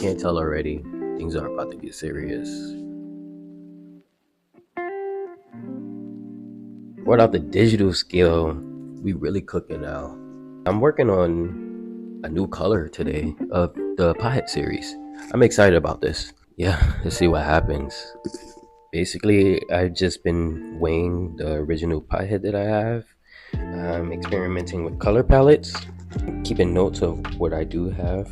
can't tell already, things are about to get serious. Without the digital skill, we really cooking now. I'm working on a new color today of the pothead series. I'm excited about this. Yeah, let's see what happens. Basically, I've just been weighing the original pothead that I have. I'm experimenting with color palettes, keeping notes of what I do have.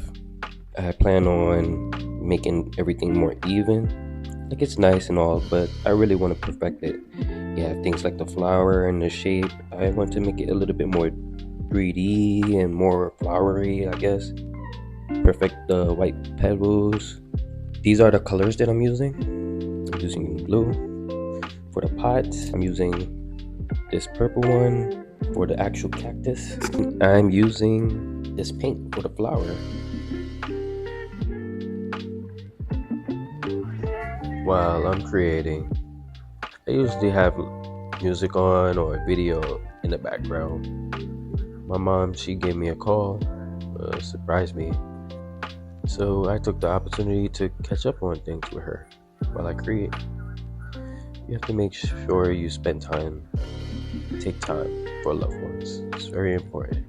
I plan on making everything more even. Like, it's nice and all, but I really want to perfect it. Yeah, things like the flower and the shape, I want to make it a little bit more 3D and more flowery, I guess. Perfect the white petals. These are the colors that I'm using. I'm using blue for the pot. I'm using this purple one for the actual cactus. I'm using this pink for the flower. While I'm creating, I usually have music on or a video in the background. My mom, she gave me a call, surprised me. So I took the opportunity to catch up on things with her while I create. You have to make sure you spend time, take time for loved ones. It's very important.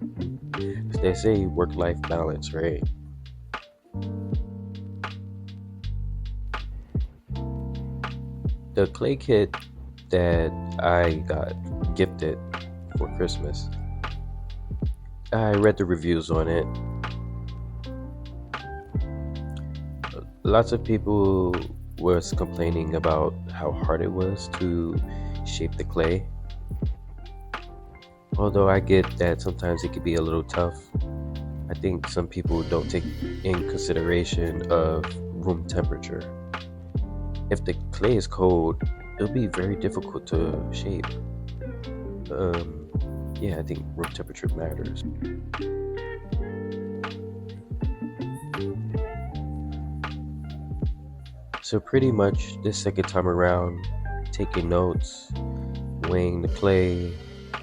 As they say, work-life balance, right? The clay kit that I got gifted for Christmas, I read the reviews on it. Lots of people was complaining about how hard it was to shape the clay. Although I get that sometimes it could be a little tough. I think some people don't take in consideration of room temperature. If the clay is cold, it'll be very difficult to shape. Yeah, I think room temperature matters. So pretty much this second time around, taking notes, weighing the clay,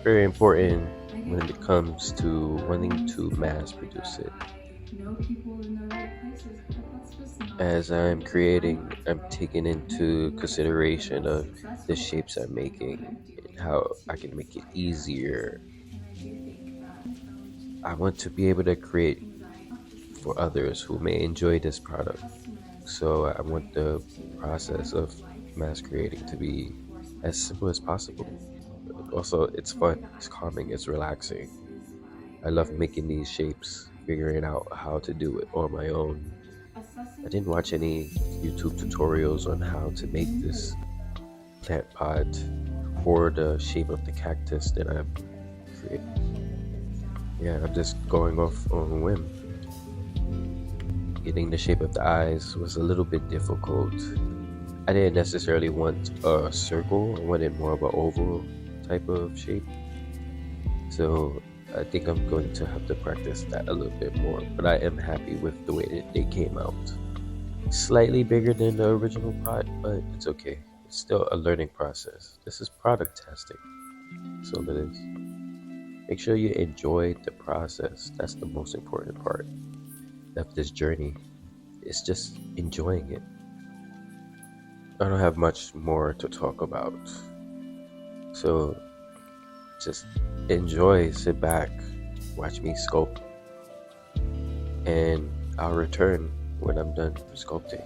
very important when it comes to wanting to mass produce it. As I'm creating, I'm taking into consideration of the shapes I'm making and how I can make it easier. I want to be able to create for others who may enjoy this product. So I want the process of mass creating to be as simple as possible. Also, it's fun, it's calming, it's relaxing. I love making these shapes, figuring out how to do it on my own. I didn't watch any YouTube tutorials on how to make this plant pot or the shape of the cactus that I'm creating. Yeah, I'm just going off on a whim. Getting the shape of the eyes was a little bit difficult. I didn't necessarily want a circle, I wanted more of an oval type of shape. So I think I'm going to have to practice that a little bit more, but I am happy with the way that they came out. Slightly bigger than the original pot, but it's okay. It's still a learning process. This is product testing, so it is. Make sure you enjoy the process. That's the most important part of this journey. It's just enjoying it. I don't have much more to talk about, so just enjoy, sit back, watch me sculpt, and I'll return when I'm done for sculpting.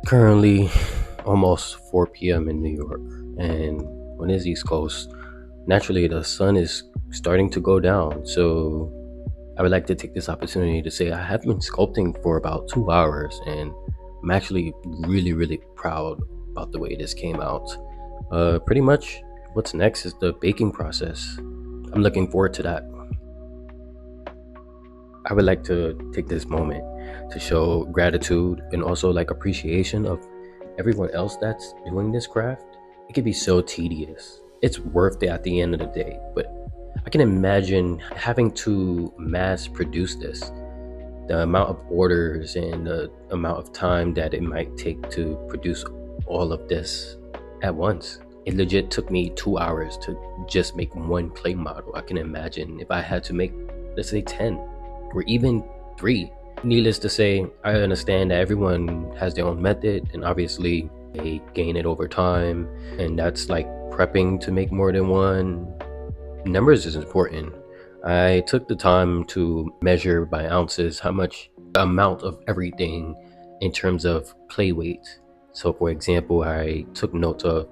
Currently almost 4 p.m. in New York, and on the East Coast, naturally the sun is starting to go down. So I would like to take this opportunity to say I have been sculpting for about 2 hours, and I'm actually really proud about the way this came out. Pretty much what's next is the baking process. I'm looking forward to that. I would like to take this moment to show gratitude and also like appreciation of everyone else that's doing this craft. It can be so tedious. It's worth it at the end of the day, but I can imagine having to mass produce this. The amount of orders and the amount of time that it might take to produce all of this at once. It legit took me 2 hours to just make one clay model. I can imagine if I had to make, let's say, 10 or even 3. Needless to say, I understand that everyone has their own method, and obviously they gain it over time, and that's like prepping to make more than one. Numbers is important. I took the time to measure by ounces how much amount of everything in terms of clay weight. So for example, I took note of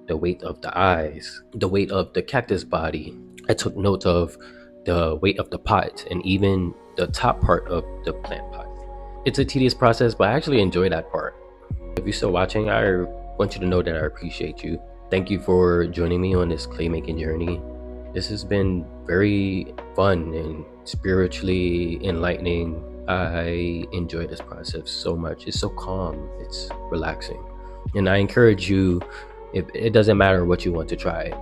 the weight of the eyes, the weight of the cactus body. I took note of the weight of the pot and even the top part of the plant pot. It's a tedious process, but I actually enjoy that part. If you're still watching, I want you to know that I appreciate you. Thank you for joining me on this clay making journey. This has been very fun and spiritually enlightening. I enjoy this process so much. It's so calm, it's relaxing. And I encourage you, if it doesn't matter what you want to try,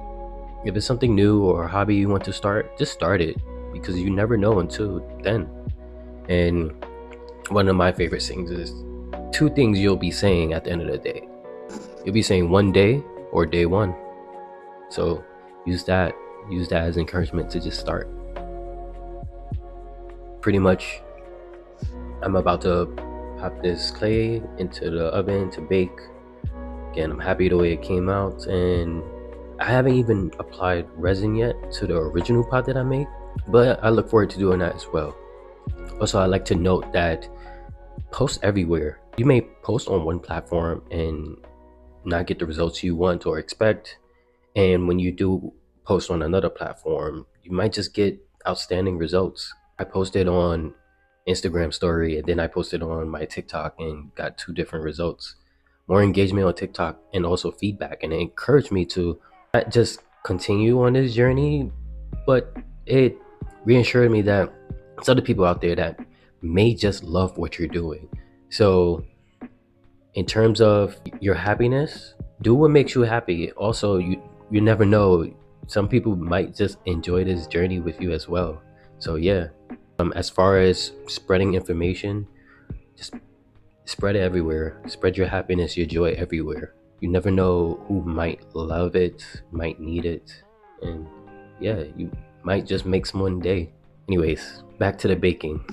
if it's something new or a hobby you want to start, just start it, because you never know until then. And one of my favorite things is 2 things you'll be saying at the end of the day. You'll be saying one day or day one. So use that as encouragement to just start. Pretty much, I'm about to pop this clay into the oven to bake. Again, I'm happy the way it came out, and I haven't even applied resin yet to the original pot that I made, but I look forward to doing that as well. Also, I like to note that post everywhere. You may post on one platform and not get the results you want or expect, and when you do post on another platform, you might just get outstanding results. I posted on Instagram story and then I posted on my TikTok and got 2 different results. More engagement on TikTok and also feedback, and it encouraged me to not just continue on this journey, but it reassured me that there's other people out there that may just love what you're doing. So in terms of your happiness, do what makes you happy. Also, you never know, some people might just enjoy this journey with you as well. So yeah, as far as spreading information, just spread it everywhere. Spread your happiness, your joy everywhere. You never know who might love it, might need it, and yeah, you might just make someone day. Anyways, back to the baking.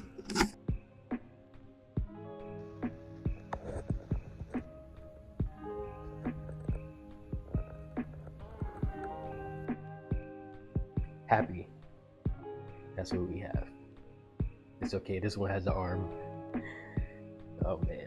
Happy. That's what we have. It's okay. This one has the arm. Oh man.